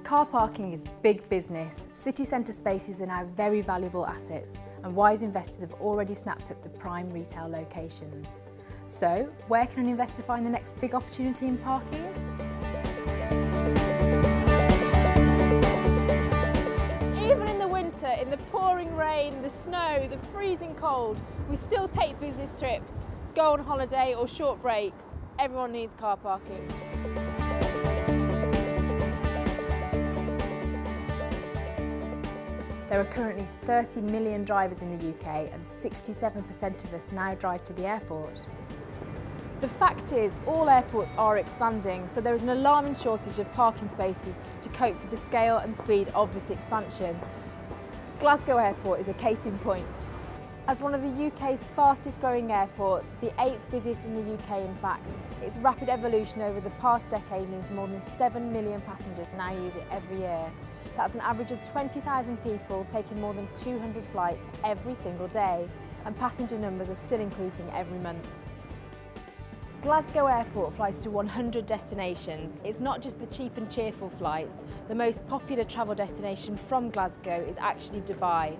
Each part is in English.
Car parking is big business. City centre spaces are now very valuable assets, and wise investors have already snapped up the prime retail locations. So, where can an investor find the next big opportunity in parking? Even in the winter, in the pouring rain, the snow, the freezing cold, we still take business trips, go on holiday or short breaks. Everyone needs car parking. There are currently 30 million drivers in the UK, and 67% of us now drive to the airport. The fact is, all airports are expanding, so there is an alarming shortage of parking spaces to cope with the scale and speed of this expansion. Glasgow Airport is a case in point. As one of the UK's fastest growing airports, the 8th busiest in the UK in fact, its rapid evolution over the past decade means more than 7 million passengers now use it every year. That's an average of 20,000 people taking more than 200 flights every single day, and passenger numbers are still increasing every month. Glasgow Airport flies to 100 destinations. It's not just the cheap and cheerful flights. The most popular travel destination from Glasgow is actually Dubai.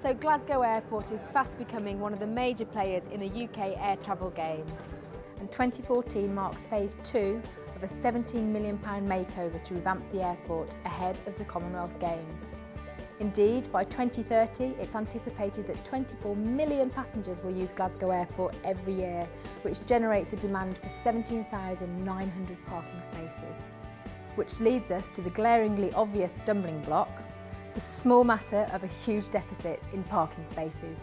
So Glasgow Airport is fast becoming one of the major players in the UK air travel game. And 2014 marks phase 2 of a £17 million makeover to revamp the airport ahead of the Commonwealth Games. Indeed, by 2030, it's anticipated that 24 million passengers will use Glasgow Airport every year, which generates a demand for 17,900 parking spaces. Which leads us to the glaringly obvious stumbling block, the small matter of a huge deficit in parking spaces.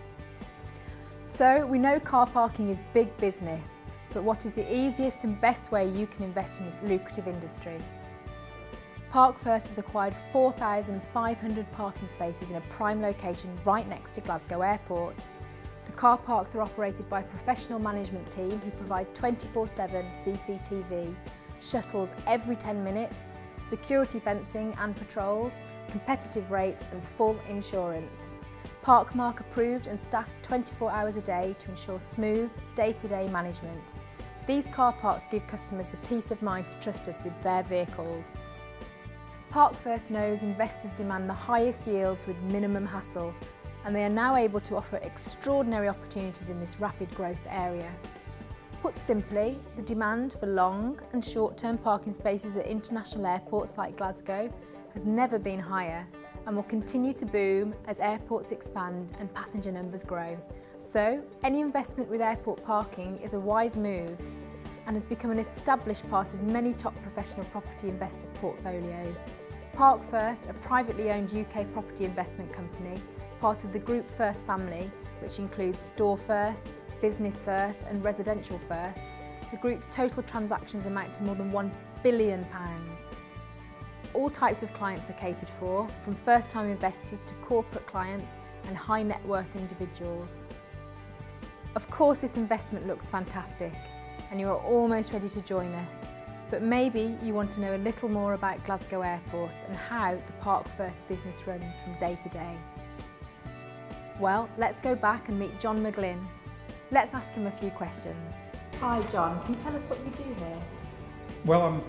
So we know car parking is big business, but what is the easiest and best way you can invest in this lucrative industry? Park First has acquired 4,500 parking spaces in a prime location right next to Glasgow Airport. The car parks are operated by a professional management team who provide 24/7 CCTV, shuttles every 10 minutes, security fencing and patrols, competitive rates and full insurance. Parkmark approved and staffed 24 hours a day to ensure smooth, day-to-day management. These car parks give customers the peace of mind to trust us with their vehicles. Park First knows investors demand the highest yields with minimum hassle, and they are now able to offer extraordinary opportunities in this rapid growth area. Put simply, the demand for long and short-term parking spaces at international airports like Glasgow has never been higher, and will continue to boom as airports expand and passenger numbers grow. So, any investment with airport parking is a wise move and has become an established part of many top professional property investors' portfolios. Park First, a privately owned UK property investment company, part of the Group First family, which includes Store First, Business First and Residential First, the group's total transactions amount to more than £1 billion. All types of clients are catered for, from first-time investors to corporate clients and high net worth individuals. Of course, this investment looks fantastic and you are almost ready to join us, but maybe you want to know a little more about Glasgow Airport and how the Park First business runs from day to day. Well, let's go back and meet John McGlynn. Let's ask him a few questions. Hi John, can you tell us what you do here? Well, I'm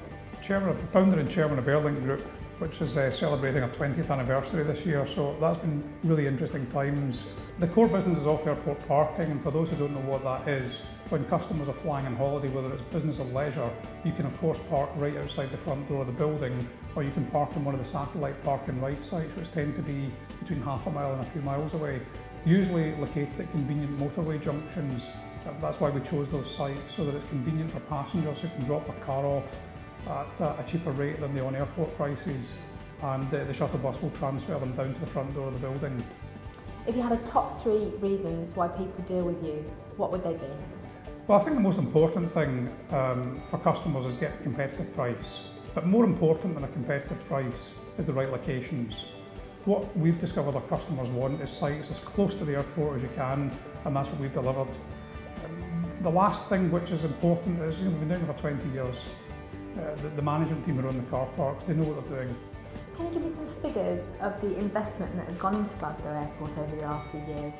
founder and chairman of Airlink Group, which is celebrating our 20th anniversary this year, so that's been really interesting times. The core business is off-airport parking, and for those who don't know what that is, when customers are flying on holiday, whether it's business or leisure, you can of course park right outside the front door of the building, or you can park in one of the satellite park and ride sites, which tend to be between half a mile and a few miles away, usually located at convenient motorway junctions. That's why we chose those sites, so that it's convenient for passengers who can drop their car off at a cheaper rate than the on-airport prices, and the shuttle bus will transfer them down to the front door of the building. If you had a top 3 reasons why people deal with you, what would they be? Well, I think the most important thing for customers is get a competitive price, but more important than a competitive price is the right locations. What we've discovered our customers want is sites as close to the airport as you can, and that's what we've delivered. The last thing which is important is, we've been doing it for 20 years. The management team who run the car parks, they know what they're doing. Can you give me some figures of the investment that has gone into Glasgow Airport over the last few years?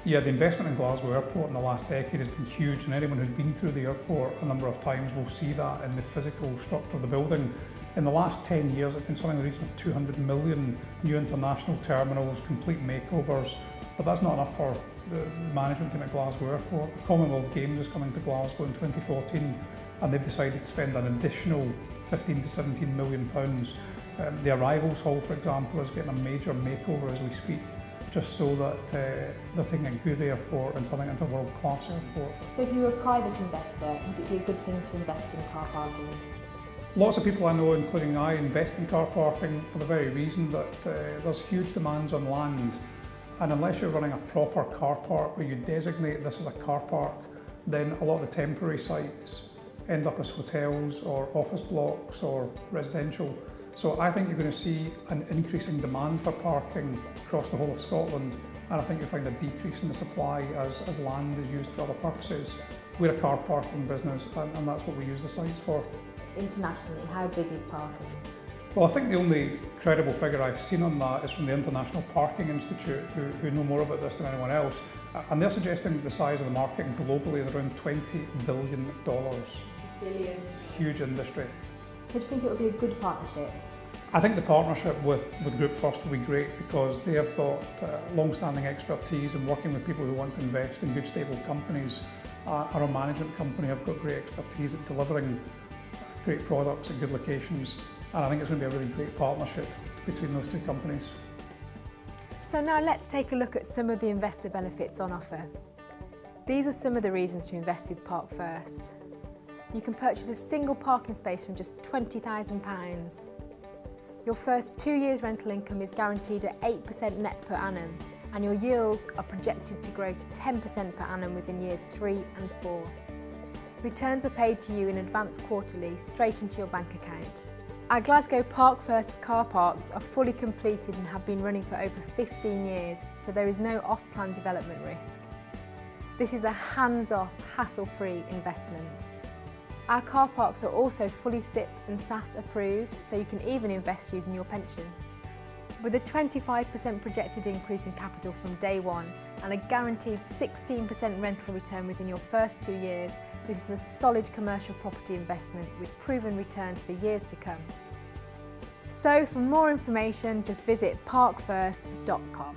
Yeah, the investment in Glasgow Airport in the last decade has been huge, and anyone who's been through the airport a number of times will see that in the physical structure of the building. In the last 10 years, it's been something in the region of 200 million new international terminals, complete makeovers, but that's not enough for the management team at Glasgow Airport. The Commonwealth Games is coming to Glasgow in 2014, and they've decided to spend an additional 15 to 17 million pounds. The arrivals hall, for example, is getting a major makeover as we speak, just so that they're taking a good airport and turning it into a world-class airport. So if you were a private investor, would it be a good thing to invest in car parking? Lots of people I know, including I, invest in car parking for the very reason that there's huge demands on land, and unless you're running a proper car park where you designate this as a car park, then a lot of the temporary sites end up as hotels or office blocks or residential. So I think you're going to see an increasing demand for parking across the whole of Scotland, and I think you'll find a decrease in the supply as land is used for other purposes. We're a car parking business, and that's what we use the sites for. Internationally, how big is parking? Well, I think the only credible figure I've seen on that is from the International Parking Institute, who know more about this than anyone else, and they're suggesting that the size of the market globally is around $20 billion. Billion. Huge industry. Do you think it would be a good partnership? I think the partnership with Group First will be great because they have got long-standing expertise in working with people who want to invest in good, stable companies. Our own management company have got great expertise at delivering great products at good locations, and I think it's going to be a really great partnership between those two companies. So now let's take a look at some of the investor benefits on offer. These are some of the reasons to invest with Park First. You can purchase a single parking space from just £20,000. Your first 2 years rental income is guaranteed at 8% net per annum, and your yields are projected to grow to 10% per annum within years 3 and 4. Returns are paid to you in advance quarterly, straight into your bank account. Our Glasgow Park First car parks are fully completed and have been running for over 15 years, so there is no off-plan development risk. This is a hands-off, hassle-free investment. Our car parks are also fully SIP and SAS approved, so you can even invest using your pension. With a 25% projected increase in capital from day one and a guaranteed 16% rental return within your first 2 years, this is a solid commercial property investment with proven returns for years to come. So for more information, just visit parkfirst.com.